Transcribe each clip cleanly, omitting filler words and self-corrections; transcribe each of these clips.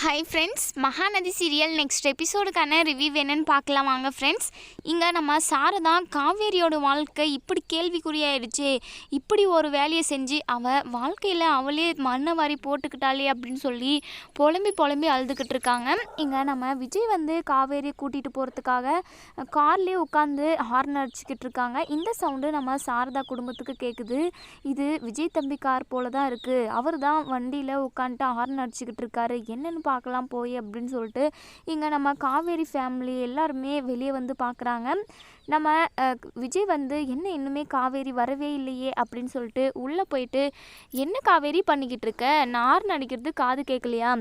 Hi friends, Mahanadi serial next எபிசோடுக்கான review என்னன்னு பார்க்கலாம் வாங்க ஃப்ரெண்ட்ஸ். இங்கே நம்ம சாரதா காவேரியோட வாழ்க்கை இப்படி கேள்விக்குறியாயிடுச்சு, இப்படி ஒரு வேலையை செஞ்சு அவள் வாழ்க்கையில் அவளே மண்ணை வாரி போட்டுக்கிட்டாளே அப்படின்னு சொல்லி புலம்பி அழுதுகிட்டு இருக்காங்க. இங்கே நம்ம விஜய் காவேரியை கூட்டிகிட்டு போகிறதுக்காக கார்லேயே உட்காந்து ஹார்ன் அடிச்சுக்கிட்டு இருக்காங்க. இந்த சவுண்டு நம்ம சாரதா குடும்பத்துக்கு கேட்குது. இது விஜய் தம்பி கார் போல தான் இருக்குது, அவர் தான் வண்டியில் உட்காந்துட்டு ஹார்ன் அடிச்சுக்கிட்டு இருக்காரு, என்னென்னு பார்க்கலாம் போய் அப்படின்னு சொல்லிட்டு இங்கே நம்ம காவேரி ஃபேமிலி எல்லாருமே வெளியே பார்க்குறாங்க. நம்ம விஜய் என்ன இன்னுமே காவேரி வரவே இல்லையே அப்படின்னு சொல்லிட்டு உள்ளே போயிட்டு, என்ன காவேரி பண்ணிக்கிட்டு இருக்க, நார் நடிக்கிறது காது கேட்கலையா,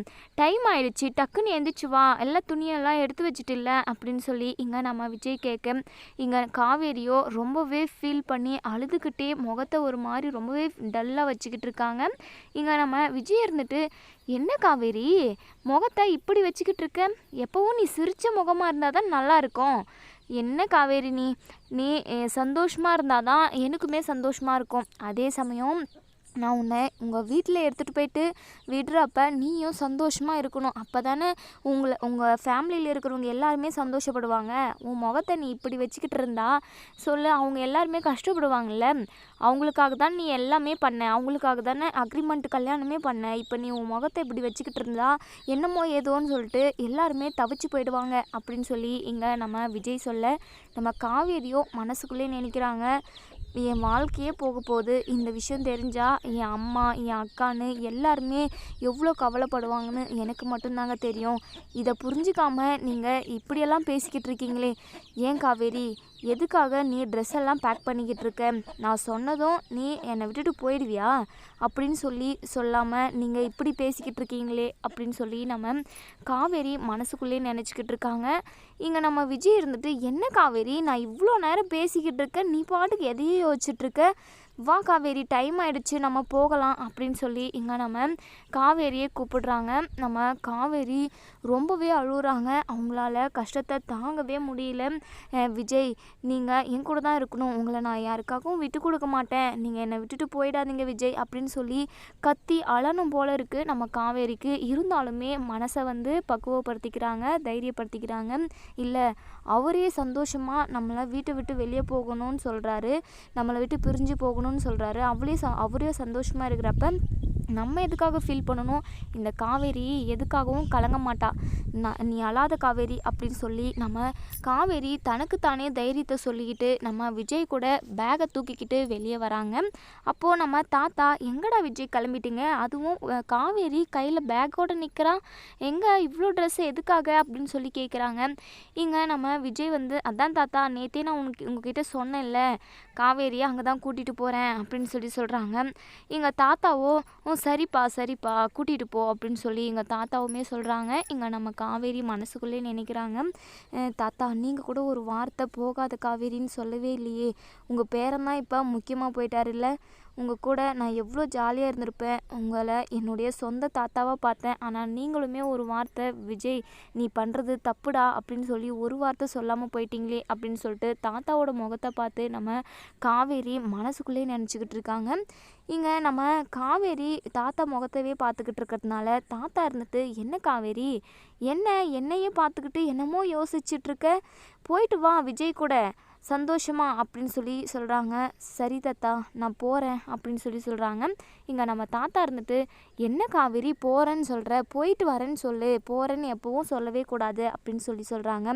டைம் ஆயிடுச்சு, டக்குன்னு எழுந்திரிச்சு வா, எல்லா துணியெல்லாம் எடுத்து வச்சுட்டு இல்லை அப்படின்னு சொல்லி இங்கே நம்ம விஜய் கேட்க, இங்கே காவேரியோ ரொம்பவே ஃபீல் பண்ணி அழுதுகிட்டே முகத்தை ஒரு மாதிரி ரொம்பவே டல்லாக வச்சுக்கிட்டு இருக்காங்க. இங்கே நம்ம விஜய் என்ன காவேரி முகத்தை இப்படி வச்சுக்கிட்டு இருக்க, எப்போவும் நீ சிரித்த முகமாக இருந்தால் தான் நல்லா இருக்கும், என்ன காவேரி நீ சந்தோஷமாக இருந்தால் தான் எனக்குமே சந்தோஷமாக இருக்கும், அதே சமயம் நான் உங்கள் வீட்டில் எடுத்துகிட்டு போயிட்டு விடுறப்ப நீயும் சந்தோஷமாக இருக்கணும், அப்போ தானே உங்கள் ஃபேமிலியில் இருக்கிறவங்க எல்லாருமே சந்தோஷப்படுவாங்க, உன் முகத்தை நீ இப்படி வச்சுக்கிட்டு இருந்தா சொல்லு, அவங்க எல்லாருமே கஷ்டப்படுவாங்கல்ல, அவங்களுக்காக தான் நீ எல்லாமே பண்ண, அவங்களுக்காக தானே அக்ரிமெண்ட் கல்யாணமே பண்ண, இப்போ நீ உன் முகத்தை இப்படி வச்சுக்கிட்டு இருந்தா என்னமோ ஏதோன்னு சொல்லிட்டு எல்லாருமே தவிச்சு போயிடுவாங்க அப்படின்னு சொல்லி இங்கே நம்ம விஜய் சொல்ல, நம்ம காவேரியோ மனசுக்குள்ளே நினைக்கிறாங்க, என் வாழ்க்கையே போக போகுது, இந்த விஷயம் தெரிஞ்சால் என் அம்மா என் அக்கான்னு எல்லாருமே எவ்வளோ கவலைப்படுவாங்கன்னு எனக்கு மட்டும்தாங்க தெரியும், இதை புரிஞ்சிக்காமல் நீங்கள் இப்படியெல்லாம் பேசிக்கிட்டு இருக்கீங்களே, ஏன் காவேரி எதுக்காக நீ ட்ரெஸ் எல்லாம் பேக் பண்ணிக்கிட்டு இருக்க, நான் சொன்னதும் நீ என்னை விட்டுட்டு போயிடுவியா அப்படின்னு சொல்லி சொல்லாமல் நீங்கள் இப்படி பேசிக்கிட்டு இருக்கீங்களே அப்படின்னு சொல்லி நம்ம காவேரி மனசுக்குள்ளே நினச்சிக்கிட்டு இருக்காங்க. இங்கே நம்ம விஜய் என்ன காவேரி நான் இவ்வளோ நேரம் பேசிக்கிட்டு இருக்கேன், நீ பாட்டுக்கு எதையே யோசிச்சுட்ருக்க, வா காவேரி டைம் ஆகிடுச்சு நம்ம போகலாம் அப்படின்னு சொல்லி இங்கே நம்ம காவேரியை கூப்பிடுறாங்க. நம்ம காவேரி ரொம்பவே அழுகுறாங்க, அவங்களால கஷ்டத்தை தாங்கவே முடியல. விஜய் நீங்கள் என் கூட தான் இருக்கணும், உங்களை நான் யாருக்காகவும் விட்டு கொடுக்க மாட்டேன், நீங்கள் என்னை விட்டுட்டு போயிடாதீங்க விஜய் அப்படின்னு சொல்லி கத்தி அழணும் போல இருக்குது நம்ம காவேரிக்கு. இருந்தாலுமே மனசை பக்குவப்படுத்திக்கிறாங்க, தைரியப்படுத்திக்கிறாங்க. இல்லை அவரே சந்தோஷமாக நம்மளை வீட்டை விட்டு வெளியே போகணும்னு சொல்கிறாரு, நம்மளை விட்டு பிரிஞ்சு போகணும்னு சொல்கிறாரு, அவரே சந்தோஷமாக இருக்கிறப்ப நம்ம எதுக்காக ஃபீல் பண்ணணும், இந்த காவேரி எதுக்காகவும் கலங்க மாட்டா, நீ அழாத காவேரி அப்படின்னு சொல்லி நம்ம காவேரி தனக்குத்தானே தைரியத்தை சொல்லிக்கிட்டு நம்ம விஜய் கூட பேகை தூக்கிக்கிட்டு வெளியே வராங்க. அப்போது நம்ம தாத்தா எங்கடா விஜய் கிளம்பிட்டீங்க, அதுவும் காவேரி கையில் பேக்கோடு நிற்கிறான், எங்கே இவ்வளோ ட்ரெஸ்ஸு எதுக்காக அப்படின்னு சொல்லி கேட்குறாங்க. இங்கே நம்ம விஜய் அதான் தாத்தா நேற்றே நான் உங்ககிட்ட சொன்னேன்ல, காவேரியை அங்கே தான் கூட்டிகிட்டு போகிறேன் அப்படின்னு சொல்லி சொல்கிறாங்க. எங்கள் தாத்தாவோ சரிப்பா கூட்டிகிட்டு போ அப்படின்னு சொல்லி எங்கள் தாத்தாவுமே சொல்கிறாங்க. இங்கே நம்ம காவேரி மனசுக்குள்ளே நினைக்கிறாங்க, தாத்தா நீங்கள் கூட ஒரு வார்த்தை போகாத காவேரின்னு சொல்லவே இல்லையே, உங்கள் பேரன் இப்போ முக்கியமாக போயிட்டார் இல்லை, உங்கள் கூட நான் எவ்வளோ ஜாலியாக இருந்திருப்பேன், உங்களை என்னுடைய சொந்த தாத்தாவாக பார்த்தேன், ஆனால் நீங்களுமே ஒரு வார்த்தை விஜய் நீ பண்ணுறது தப்புடா அப்படின்னு சொல்லி ஒரு வார்த்தை சொல்லாமல் போயிட்டீங்களே அப்படின்னு சொல்லிட்டு தாத்தாவோட முகத்தை பார்த்து நம்ம காவேரி மனசுக்குள்ளே நினச்சிக்கிட்டு இருக்காங்க. இங்கே நம்ம காவேரி தாத்தா முகத்தவே பார்த்துக்கிட்டு இருக்கிறதுனால தாத்தா என்ன காவேரி என்னையே பார்த்துக்கிட்டு என்னமோ யோசிச்சுட்ருக்க, போயிட்டு வா விஜய் கூட சந்தோஷமா அப்படின்னு சொல்லி சொல்கிறாங்க. சரி தாத்தா நான் போகிறேன் அப்படின்னு சொல்லி சொல்கிறாங்க. இங்கே நம்ம தாத்தா என்ன காவேரி போகிறேன்னு சொல்கிற, போயிட்டு வரேன்னு சொல்லு, போகிறேன்னு எப்போவும் சொல்லவே கூடாது அப்படின்னு சொல்லி சொல்கிறாங்க.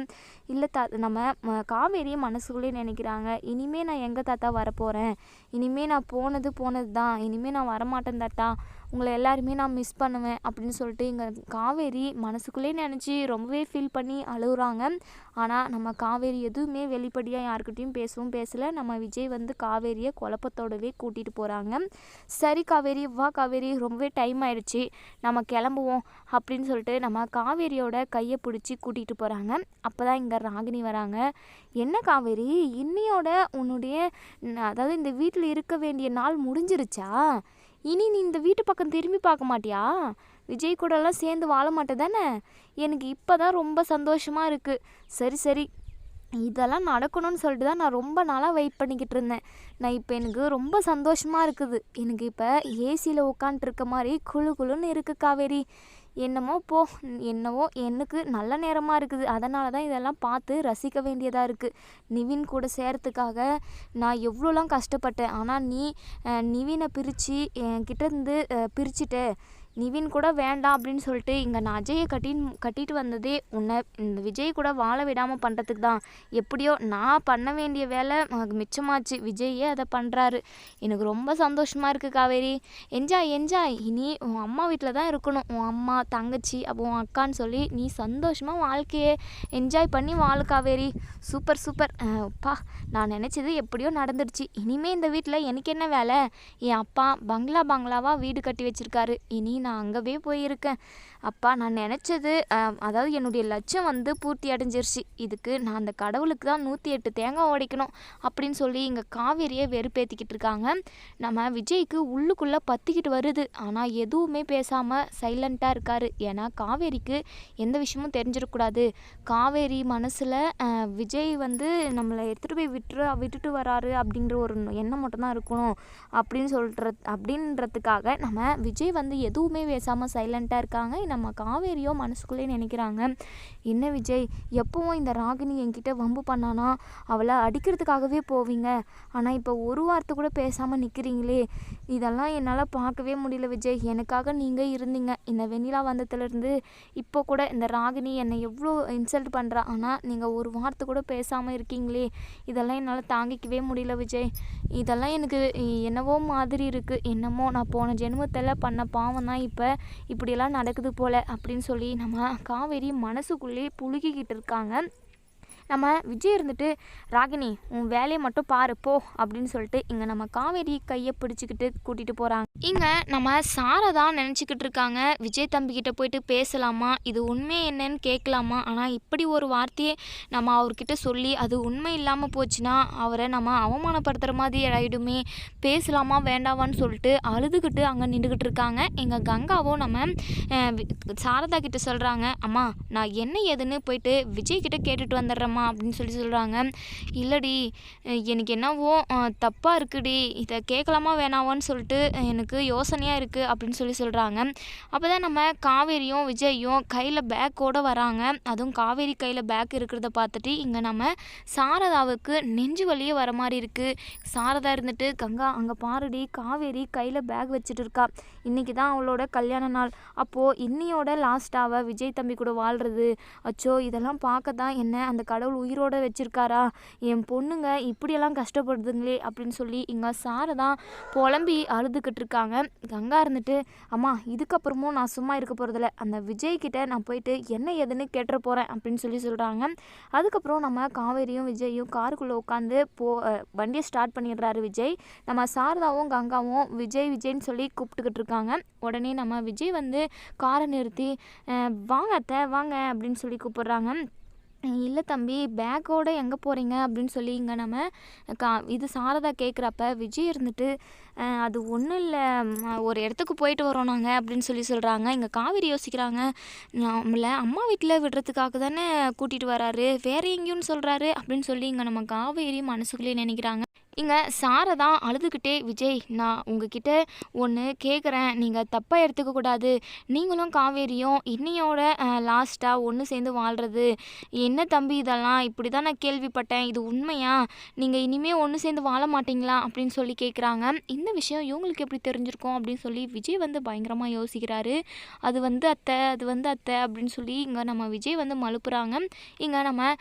இல்லை நம்ம காவேரி மனசுக்குள்ளே நினைக்கிறாங்க, இனிமேல் நான் எங்கே தாத்தா வரப்போகிறேன், இனிமேல் நான் போனது தான், இனிமேல் நான் வரமாட்டேன் தாத்தா, உங்களை எல்லாருமே நான் மிஸ் பண்ணுவேன் அப்படின்னு சொல்லிட்டு இங்கே காவேரி மனசுக்குள்ளே நினச்சி ரொம்பவே ஃபீல் பண்ணி அழுகுறாங்க. ஆனால் நம்ம காவேரி எதுவுமே வெளிப்படையாக யாருக்கிட்டையும் பேசலை. நம்ம விஜய் காவேரியை குழப்பத்தோடவே கூட்டிகிட்டு போகிறாங்க. சரி காவேரி வா காவேரி ரொம்பவே டைம் ஆயிடுச்சு நம்ம கிளம்புவோம் அப்படின்னு சொல்லிட்டு நம்ம காவேரியோட கையை பிடிச்சி கூட்டிகிட்டு போகிறாங்க. அப்போ தான் இங்கே ராகினி வராங்க. என்ன காவேரி இன்னையோட உன்னுடைய அதாவது இந்த வீட்டில் இருக்க வேண்டிய நாள் முடிஞ்சிருச்சா, இனி நீ இந்த வீட்டு பக்கம் திரும்பி பார்க்க மாட்டியா, விஜய் கூடலாம் சேர்ந்து வாழ மாட்டே தானே, எனக்கு இப்போ தான் ரொம்ப சந்தோஷமாக இருக்குது. சரி இதெல்லாம் நடக்கணும்னு சொல்லிட்டு தான் நான் ரொம்ப நாளாக வெயிட் பண்ணிக்கிட்டு இருந்தேன். நான் இப்போ எனக்கு ரொம்ப சந்தோஷமாக இருக்குது, எனக்கு இப்போ ஏசியில் உட்காண்ட்ருக்க மாதிரி குளுன்னு இருக்குது காவேரி, என்னமோ போ, என்னவோ எனக்கு நல்ல நேரமாக இருக்குது, அதனால தான் இதெல்லாம் பார்த்து ரசிக்க வேண்டியதாக இருக்குது. நிவின் கூட சேர்றதுக்காக நான் எவ்வளோலாம் கஷ்டப்பட்டேன். ஆனால் நீ நிவினை பிரித்து என்கிட்ட இருந்து பிரிச்சுட்ட. நிவின் கூட வேண்டாம் அப்படின்னு சொல்லிட்டு இங்கே நான் அஜயை கட்டிட்டு வந்ததே உன்னை இந்த விஜய் கூட வாழ விடாமல் பண்ணுறதுக்கு தான். எப்படியோ நான் பண்ண வேண்டிய வேலை மிச்சமாச்சு, விஜயே அதை பண்ணுறாரு. எனக்கு ரொம்ப சந்தோஷமாக இருக்குது காவேரி. Enjoy enjoy. இனி உன் அம்மா வீட்டில் தான் இருக்கணும். உன் அம்மா தங்கச்சி அப்போ உன் அக்கான்னு சொல்லி நீ சந்தோஷமாக வாழ்க்கையை என்ஜாய் பண்ணி வாழு காவேரி. Super super. அப்பா, நான் நினச்சது எப்படியோ நடந்துடுச்சு. இனிமேல் இந்த வீட்டில் எனக்கு என்ன வேலை? என் அப்பா பங்களாவாக வீடு கட்டி வச்சுருக்காரு. இனி நான் அங்கவே போயிருக்கேன். அப்பா, நான் நினச்சது அதாவது என்னுடைய லட்சியம் வந்து பூர்த்தி அடைஞ்சிருச்சு. இதுக்கு நான் அந்த கடவுளுக்கு தான் 108 தேங்காய் உடைக்கணும் அப்படின்னு சொல்லி இங்கே காவேரியை வெறுப்பேற்றிக்கிட்டு இருக்காங்க. நம்ம விஜய்க்கு உள்ளுக்குள்ளே பற்றிக்கிட்டு வருது. ஆனால் எதுவுமே பேசாமல் சைலண்ட்டாக இருக்கார். ஏன்னா காவேரிக்கு எந்த விஷயமும் தெரிஞ்சிடக்கூடாது. காவேரி மனசில் விஜய் வந்து நம்மளை எடுத்துகிட்டு போய் விட்டுட்டு வராரு அப்படிங்கிற ஒரு எண்ணம் மட்டும்தான் இருக்கணும் அப்படின்றதுக்காக நம்ம விஜய் வந்து எதுவுமே பேசாமல் சைலண்ட்டாக இருக்காங்க. நம்ம காவேரியோ மனசுக்குள்ளே நினைக்கிறாங்க, என்ன விஜய் எப்பவும் இந்த ராகினி என்கிட்ட வம்பு பண்ணானா அவளை அடிக்கிறதுக்காகவே போவீங்க, ஆனால் இப்போ ஒரு வார்த்தை கூட பேசாமல் நிற்கிறீங்களே, இதெல்லாம் என்னால் பார்க்கவே முடியல விஜய். எனக்காக நீங்கள் இருந்தீங்க. இந்த வெண்ணிலா வந்ததுலேருந்து இப்போ கூட இந்த ராகினி என்னை எவ்வளோ இன்சல்ட் பண்ணுறா, ஆனால் நீங்கள் ஒரு வார்த்தை கூட பேசாமல் இருக்கீங்களே, இதெல்லாம் என்னால் தாங்கிக்கவே முடியல விஜய். இதெல்லாம் எனக்கு என்னவோ மாதிரி இருக்குது. என்னமோ நான் போன ஜென்மத்தில் பண்ண பாவம் தான் இப்போ இப்படியெல்லாம் நடக்குது போல் அப்படின்னு சொல்லி நம்ம காவேரி மனசுக்குள்ளே புழுகிக்கிட்டு இருக்காங்க. நம்ம விஜய் இருந்துட்டு, ராகினி உன் வேலையை மட்டும் பாரு போ அப்படின்னு சொல்லிட்டு இங்கே நம்ம காவேரி கையை பிடிச்சிக்கிட்டு கூட்டிகிட்டு போகிறாங்க. இங்கே நம்ம சாரை தான் நினச்சிக்கிட்டு இருக்காங்க, விஜய் தம்பிக்கிட்ட போயிட்டு பேசலாமா, இது உண்மை என்னன்னு கேட்கலாமா, ஆனால் இப்படி ஒரு வார்த்தையை நம்ம அவர்கிட்ட சொல்லி அது உண்மை இல்லாமல் போச்சுன்னா அவரை நம்ம அவமானப்படுத்துகிற மாதிரி ஆகிடுமே, பேசலாமா வேண்டாவான்னு சொல்லிட்டு அழுதுகிட்டு அங்கே நின்றுக்கிட்டு இருக்காங்க. எங்கள் கங்காவும் நம்ம சாரதா கிட்ட சொல்கிறாங்க, அம்மா நான் என்ன ஏதுன்னு போயிட்டு விஜய்கிட்ட கேட்டுட்டு வந்துடுறேம்மா அப்படின்னு சொல்லி சொல்கிறாங்க. இல்லடி எனக்கு என்னவோ தப்பாக இருக்குடி, இதை கேட்கலாமா வேணாவான்னு சொல்லிட்டு எனக்கு யோசனையாக இருக்குது அப்படின்னு சொல்லி சொல்கிறாங்க. அப்போ தான் நம்ம காவேரியும் விஜயும் கையில் பேக்கோடு வராங்க. அதுவும் காவேரி கையில் பேக் இருக்கிறத பார்த்துட்டு இங்கே நம்ம சாரதாவுக்கு நெஞ்சு வலியே வர மாதிரி இருக்குது. சாரதா இருந்துட்டு, கங்கா அங்கே பாருடி, காவேரி கையில் பேக் வச்சுட்டு இருக்கா, இன்றைக்கி தான் அவளோட கல்யாண நாள், அப்போது இன்னியோட லாஸ்ட்டாக விஜய் தம்பி கூட வாழ்கிறது, அச்சோ இதெல்லாம் பார்க்க தான் என்ன அந்த கடவுள் உயிரோடு வச்சுருக்காரா, என் பொண்ணுங்க இப்படியெல்லாம் கஷ்டப்படுதுங்களே அப்படின்னு சொல்லி இங்கே சாரதா புலம்பி அழுதுகிட்டு இருக்காங்க. கங்கா இருந்துட்டு, அம்மா இதுக்கப்புறமும் நான் சும்மா இருக்க போகிறதில்ல, அந்த விஜய்கிட்ட நான் போயிட்டு என்ன ஏதுன்னு கேட்டுற போகிறேன் அப்படின்னு சொல்லி சொல்கிறாங்க. அதுக்கப்புறம் நம்ம காவேரியும் விஜயும் காருக்குள்ளே உட்காந்து வண்டியை ஸ்டார்ட் பண்ணிடுறாரு விஜய். நம்ம சாரதாவும் கங்காவும் விஜய்ன்னு சொல்லி கூப்பிட்டுக்கிட்டு இருக்காங்க. உடனே நம்ம விஜய் வந்து காரை நிறுத்தி, வாங்க அத்தை வாங்க அப்படின்னு சொல்லி கூப்பிட்றாங்க. இல்லை தம்பி, பேக்கோடு எங்கே போகிறீங்க அப்படின்னு சொல்லி இங்கே நம்ம இது சாரதா கேட்குறப்ப விஜய் இருந்துட்டு, அது ஒன்றும் இல்லை, ஒரு இடத்துக்கு போயிட்டு வரோம் நாங்கள் அப்படின்னு சொல்லி சொல்கிறாங்க. இங்கே காவேரி யோசிக்கிறாங்க, நம்மளை அம்மா வீட்டில் விடுறதுக்காக தானே கூட்டிகிட்டு வராரு, வேறு எங்கேயும் சொல்கிறாரு அப்படின்னு சொல்லி இங்கே நம்ம காவேரி மனசுக்குள்ளேயே நினைக்கிறாங்க. இங்கே சாரதா அழுதுகிட்டே, விஜய் நான் உங்ககிட்ட ஒன்று கேட்குறேன், நீங்கள் தப்பாக எடுத்துக்கக்கூடாது, நீங்களும் காவேரியும் இன்னையோட லாஸ்ட்டாக ஒன்று சேர்ந்து வாழ்கிறது என்ன தம்பி, இதெல்லாம் இப்படி தான் நான் கேள்விப்பட்டேன், இது உண்மையா, நீங்கள் இனிமேல் ஒன்று சேர்ந்து வாழ மாட்டிங்களா அப்படின்னு சொல்லி கேட்குறாங்க. இந்த விஷயம் இவங்களுக்கு எப்படி தெரிஞ்சிருக்கும் அப்படின்னு சொல்லி விஜய் வந்து பயங்கரமாக யோசிக்கிறாரு. அது வந்து அத்தை அப்படின்னு சொல்லி இங்கே நம்ம விஜய் வந்து மழுப்புறாங்க. இங்கே நம்ம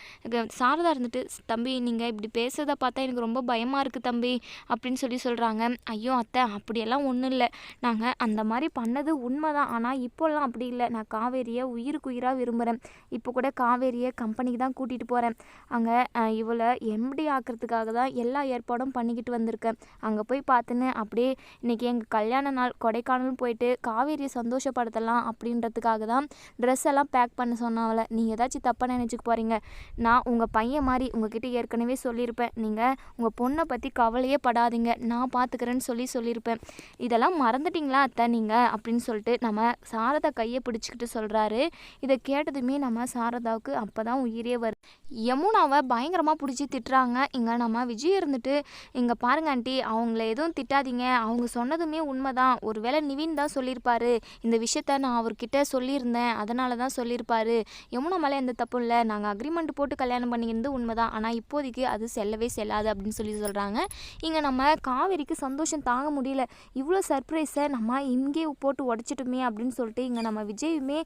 சாரதா இருந்துட்டு, தம்பி நீங்கள் இப்படி பேசுறதை பார்த்தா எனக்கு ரொம்ப பயமாக இருக்குது தம்பி அப்படின்னு சொல்லி சொல்கிறாங்க. ஐயோ அத்தை அப்படியெல்லாம் ஒன்றும் இல்லை, நாங்கள் அந்த மாதிரி பண்ணது உண்மை தான், ஆனால் இப்போல்லாம் அப்படி இல்லை, நான் காவேரியை உயிராக விரும்புகிறேன், இப்போ கூட காவேரியை கம்பெனிக்கு தான் கூட்டிகிட்டு போகிறேன், அங்கே இவளை எம்டி ஆக்கிறதுக்காக தான் எல்லா ஏற்பாடும் பண்ணிக்கிட்டு வந்திருக்கேன், அங்கே போய் பார்த்துன்னு அப்படியே இன்றைக்கி எங்கள் கல்யாண நாள் கொடைக்கானல் போயிட்டு காவேரியை சந்தோஷப்படுத்தலாம் அப்படின்றதுக்காக தான் ட்ரெஸ் எல்லாம் பேக் பண்ண சொன்னவளை, நீங்கள் ஏதாச்சும் தப்பாக நினச்சிக்க போகிறீங்க, நான் உங்கள் பையன் மாதிரி உங்ககிட்ட ஏற்கனவே சொல்லியிருப்பேன், நீங்கள் உங்கள் பொண்ணை பற்றி கவலையே படாதீங்க, நான் பார்த்துக்கிறேன்னு சொல்லியிருப்பேன். இதெல்லாம் மறந்துட்டிங்களா அத்தை நீங்கள் அப்படின்னு சொல்லிட்டு நம்ம சாரதா கையை பிடிச்சிக்கிட்டு சொல்கிறாரு. இதை கேட்டதுமே நம்ம சாரதாவுக்கு அப்போ தான் உயிரே வருது. யமுனாவை பயங்கரமாக பிடிச்சி திட்டுறாங்க. இங்கே நம்ம விஜய் இருந்துட்டு, இங்கே பாருங்க ஆண்டி, அவங்கள எதுவும் திட்டாதீங்க, அவங்க சொன்னதுமே உண்மைதான். ஒருவேளை நிவின் தான் சொல்லியிருப்பாரு, இந்த விஷயத்த நான் அவர்கிட்ட சொல்லியிருந்தேன், அதனால தான் சொல்லியிருப்பாரு. யமுனா மேலே எந்த தப்பும் இல்லை, நாங்கள் அக்ரிமெண்ட் போட்டு கல்யாணம் பண்ணிக்கிறது உண்மைதான், ஆனால் இப்போதைக்கு அது செல்லவே செல்லாது அப்படின்னு சொல்கிறாங்க. இங்கே நம்ம காவேரிக்கு சந்தோஷம் தாங்க முடியல. இவ்வளோ சர்ப்ரைஸை நம்ம இங்கே போட்டு உடச்சிட்டுமே அப்படின்னு சொல்லிட்டு இங்கே நம்ம விஜயுமே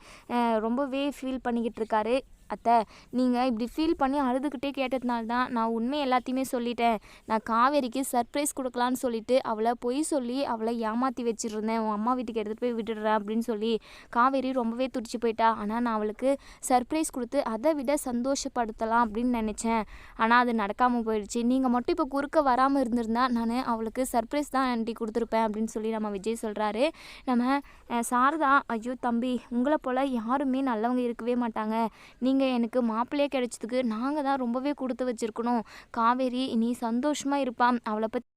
ரொம்பவே ஃபீல் பண்ணிக்கிட்டு இருக்காரு. அத்தை, நீங்கள் இப்படி ஃபீல் பண்ணி அழுதுகிட்டே கேட்டதுனால தான் நான் உண்மை எல்லாத்தையுமே சொல்லிட்டேன். நான் காவேரிக்கு சர்ப்ரைஸ் கொடுக்கலான்னு சொல்லிட்டு அவளை பொய் சொல்லி அவளை ஏமாற்றி வச்சுருந்தேன். உன் அம்மா வீட்டுக்கு எடுத்துகிட்டு போய் விட்டுடுறேன் அப்படின்னு சொல்லி காவேரி ரொம்பவே துடிச்சு போயிட்டா. ஆனால் நான் அவளுக்கு சர்ப்ரைஸ் கொடுத்து அதை விட சந்தோஷப்படுத்தலாம் அப்படின்னு நினச்சேன். ஆனால் அது நடக்காமல் போயிடுச்சு. நீங்கள் மட்டும் இப்போ குறுக்க வராமல் இருந்திருந்தா நான் அவளுக்கு சர்ப்ரைஸ் தான் ஆண்டி கொடுத்துருப்பேன் அப்படின்னு சொல்லி நம்ம விஜய் சொல்கிறாரு. நம்ம சாரதா, ஐயோ தம்பி, உங்களை போல் யாருமே நல்லவங்க இருக்கவே மாட்டாங்க. நீங்கள் எனக்கு மாப்பிள்ளையே கிடைச்சதுக்கு நாங்கள் தான் ரொம்பவே கொடுத்து வச்சுருக்கணும். காவேரி இனி சந்தோஷமாக இருப்பான். அவளை பற்றி